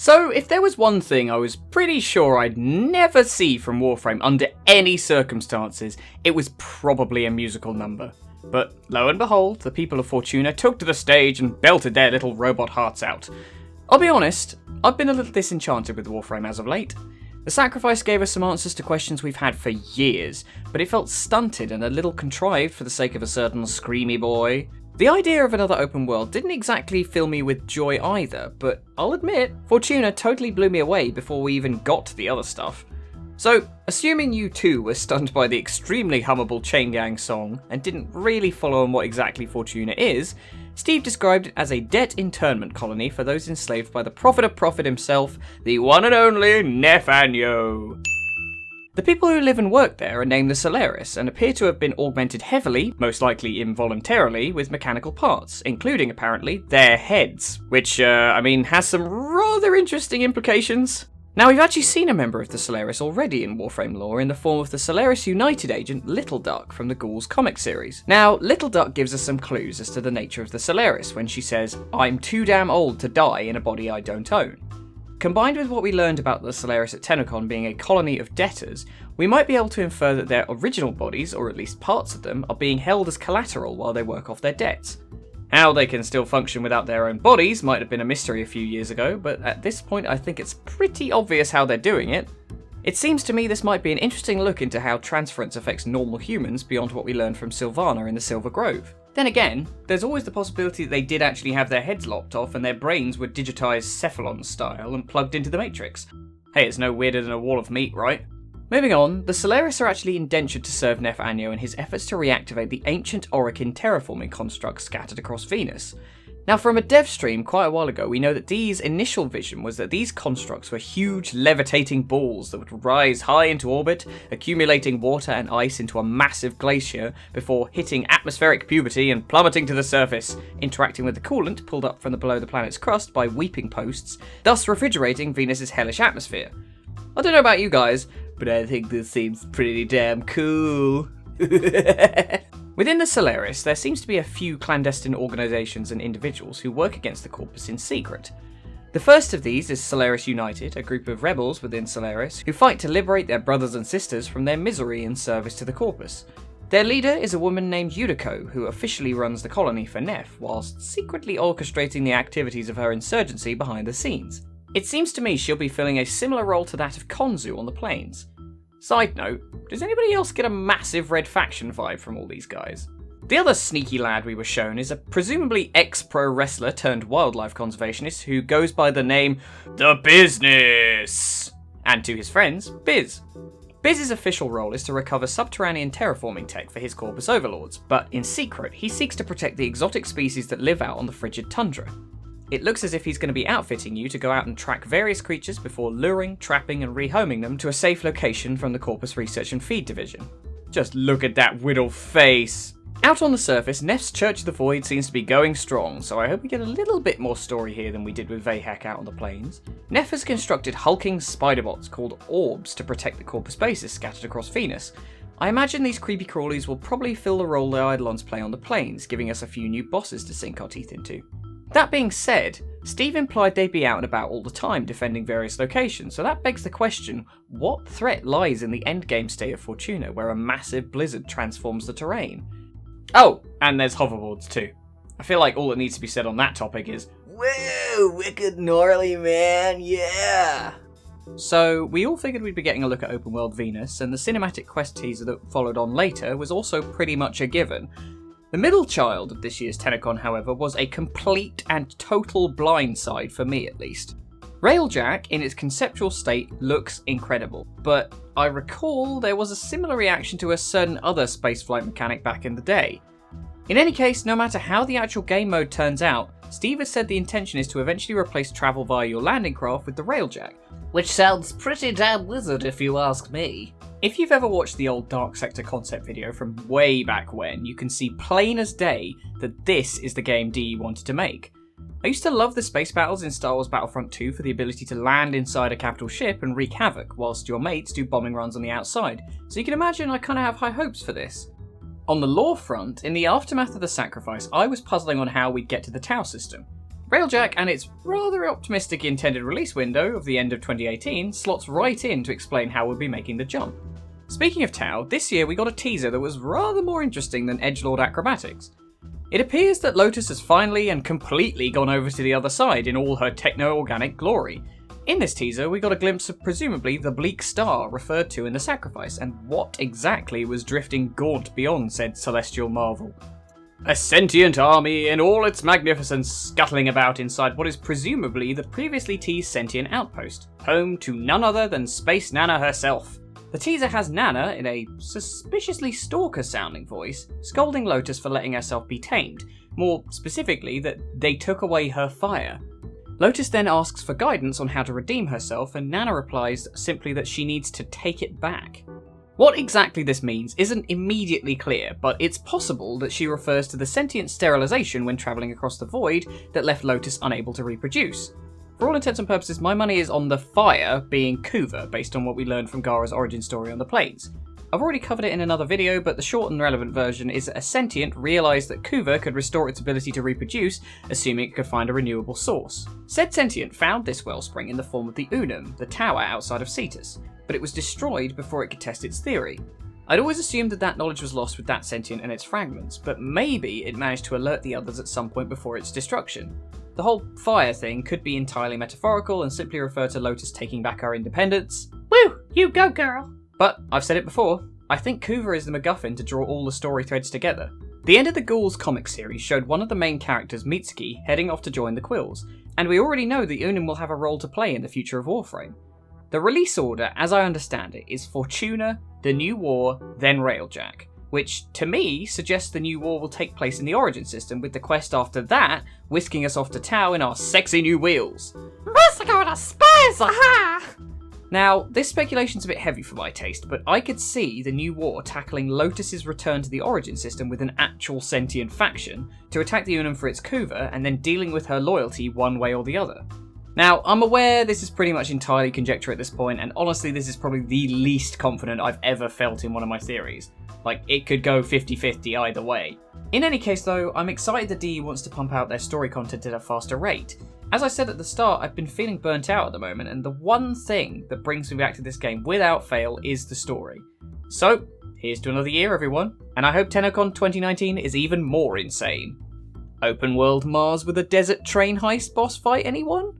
So, if there was one thing I was pretty sure I'd never see from Warframe under any circumstances, it was probably a musical number. But lo and behold, the people of Fortuna took to the stage and belted their little robot hearts out. I'll be honest, I've been a little disenchanted with Warframe as of late. The sacrifice gave us some answers to questions we've had for years, but it felt stunted and a little contrived for the sake of a certain screamy boy. The idea of another open world didn't exactly fill me with joy either, but I'll admit, Fortuna totally blew me away before we even got to the other stuff. So, assuming you too were stunned by the extremely hummable Chain Gang song and didn't really follow on what exactly Fortuna is, Steve described it as a debt internment colony for those enslaved by the prophet of prophet himself, the one and only Nefanyo. The people who live and work there are named the Solaris and appear to have been augmented heavily, most likely involuntarily, with mechanical parts, including, apparently, their heads, which, has some rather interesting implications. Now, we've actually seen a member of the Solaris already in Warframe lore in the form of the Solaris United agent Little Duck from the Ghouls comic series. Now, Little Duck gives us some clues as to the nature of the Solaris when she says, "I'm too damn old to die in a body I don't own." Combined with what we learned about the Solaris at TennoCon being a colony of debtors, we might be able to infer that their original bodies, or at least parts of them, are being held as collateral while they work off their debts. How they can still function without their own bodies might have been a mystery a few years ago, but at this point I think it's pretty obvious how they're doing it. It seems to me this might be an interesting look into how transference affects normal humans beyond what we learned from Sylvana in the Silver Grove. Then again, there's always the possibility that they did actually have their heads lopped off and their brains were digitised Cephalon style and plugged into the Matrix. Hey, it's no weirder than a wall of meat, right? Moving on, the Solaris are actually indentured to serve Nefanyo in his efforts to reactivate the ancient Orokin terraforming constructs scattered across Venus. Now, from a dev stream quite a while ago, we know that Dee's initial vision was that these constructs were huge levitating balls that would rise high into orbit, accumulating water and ice into a massive glacier before hitting atmospheric puberty and plummeting to the surface, interacting with the coolant pulled up from below the planet's crust by weeping posts, thus refrigerating Venus's hellish atmosphere. I don't know about you guys, but I think this seems pretty damn cool. Within the Solaris, there seems to be a few clandestine organisations and individuals who work against the Corpus in secret. The first of these is Solaris United, a group of rebels within Solaris who fight to liberate their brothers and sisters from their misery in service to the Corpus. Their leader is a woman named Yudiko, who officially runs the colony for Nef, whilst secretly orchestrating the activities of her insurgency behind the scenes. It seems to me she'll be filling a similar role to that of Konzu on the plains. Side note, does anybody else get a massive Red Faction vibe from all these guys? The other sneaky lad we were shown is a presumably ex-pro wrestler turned wildlife conservationist who goes by the name The Business, and to his friends, Biz. Biz's official role is to recover subterranean terraforming tech for his Corpus overlords, but in secret he seeks to protect the exotic species that live out on the frigid tundra. It looks as if he's going to be outfitting you to go out and track various creatures before luring, trapping and rehoming them to a safe location from the Corpus Research and Feed Division. Just look at that whittle face! Out on the surface, Nef's Church of the Void seems to be going strong, so I hope we get a little bit more story here than we did with Vahek out on the plains. Nef has constructed hulking spiderbots called orbs to protect the Corpus bases scattered across Venus. I imagine these creepy crawlies will probably fill the role the Eidolons play on the plains, giving us a few new bosses to sink our teeth into. That being said, Steve implied they'd be out and about all the time defending various locations, so that begs the question, what threat lies in the endgame state of Fortuna where a massive blizzard transforms the terrain? Oh, and there's hoverboards too. I feel like all that needs to be said on that topic is, whoa, wicked gnarly man, yeah! So, we all figured we'd be getting a look at Open World Venus, and the cinematic quest teaser that followed on later was also pretty much a given. The middle child of this year's TennoCon, however, was a complete and total blindside for me at least. Railjack, in its conceptual state, looks incredible, but I recall there was a similar reaction to a certain other spaceflight mechanic back in the day. In any case, no matter how the actual game mode turns out, Steve has said the intention is to eventually replace travel via your landing craft with the Railjack. Which sounds pretty damn wizard if you ask me. If you've ever watched the old Dark Sector concept video from way back when, you can see plain as day that this is the game DE wanted to make. I used to love the space battles in Star Wars Battlefront 2 for the ability to land inside a capital ship and wreak havoc, whilst your mates do bombing runs on the outside, so you can imagine I kinda have high hopes for this. On the lore front, in the aftermath of the sacrifice, I was puzzling on how we'd get to the Tau system. Railjack and its rather optimistic intended release window of the end of 2018 slots right in to explain how we'll be making the jump. Speaking of Tau, this year we got a teaser that was rather more interesting than edgelord acrobatics. It appears that Lotus has finally and completely gone over to the other side in all her techno-organic glory. In this teaser, we got a glimpse of presumably the bleak star referred to in the sacrifice, and what exactly was drifting gaunt beyond said celestial marvel. A sentient army in all its magnificence scuttling about inside what is presumably the previously teased sentient outpost, home to none other than Space Nana herself. The teaser has Nana, in a suspiciously stalker-sounding voice, scolding Lotus for letting herself be tamed, more specifically that they took away her fire. Lotus then asks for guidance on how to redeem herself, and Nana replies simply that she needs to take it back. What exactly this means isn't immediately clear, but it's possible that she refers to the sentient sterilization when travelling across the void that left Lotus unable to reproduce. For all intents and purposes, my money is on the fire being Kuva, based on what we learned from Gara's origin story on the plains. I've already covered it in another video, but the short and relevant version is that a sentient realised that Kuva could restore its ability to reproduce, assuming it could find a renewable source. Said sentient found this wellspring in the form of the Unum, the tower outside of Cetus, but it was destroyed before it could test its theory. I'd always assumed that knowledge was lost with that sentient and its fragments, but maybe it managed to alert the others at some point before its destruction. The whole fire thing could be entirely metaphorical and simply refer to Lotus taking back our independence. Woo! You go, girl! But, I've said it before, I think Kuva is the MacGuffin to draw all the story threads together. The End of the Ghouls comic series showed one of the main characters, Mitsuki, heading off to join the Quills, and we already know that Unum will have a role to play in the future of Warframe. The release order, as I understand it, is Fortuna, the New War, then Railjack, which, to me, suggests the New War will take place in the Origin system, with the quest after that whisking us off to Tau in our sexy new wheels. Must go to space, aha! Now, this speculation's a bit heavy for my taste, but I could see the New War tackling Lotus's return to the Origin system with an actual sentient faction to attack the Unum for its Kuva, and then dealing with her loyalty one way or the other. Now, I'm aware this is pretty much entirely conjecture at this point, and honestly this is probably the least confident I've ever felt in one of my theories. Like, it could go 50-50 either way. In any case though, I'm excited that DE wants to pump out their story content at a faster rate. As I said at the start, I've been feeling burnt out at the moment, and the one thing that brings me back to this game without fail is the story. So, here's to another year everyone, and I hope TennoCon 2019 is even more insane. Open world Mars with a desert train heist boss fight, anyone?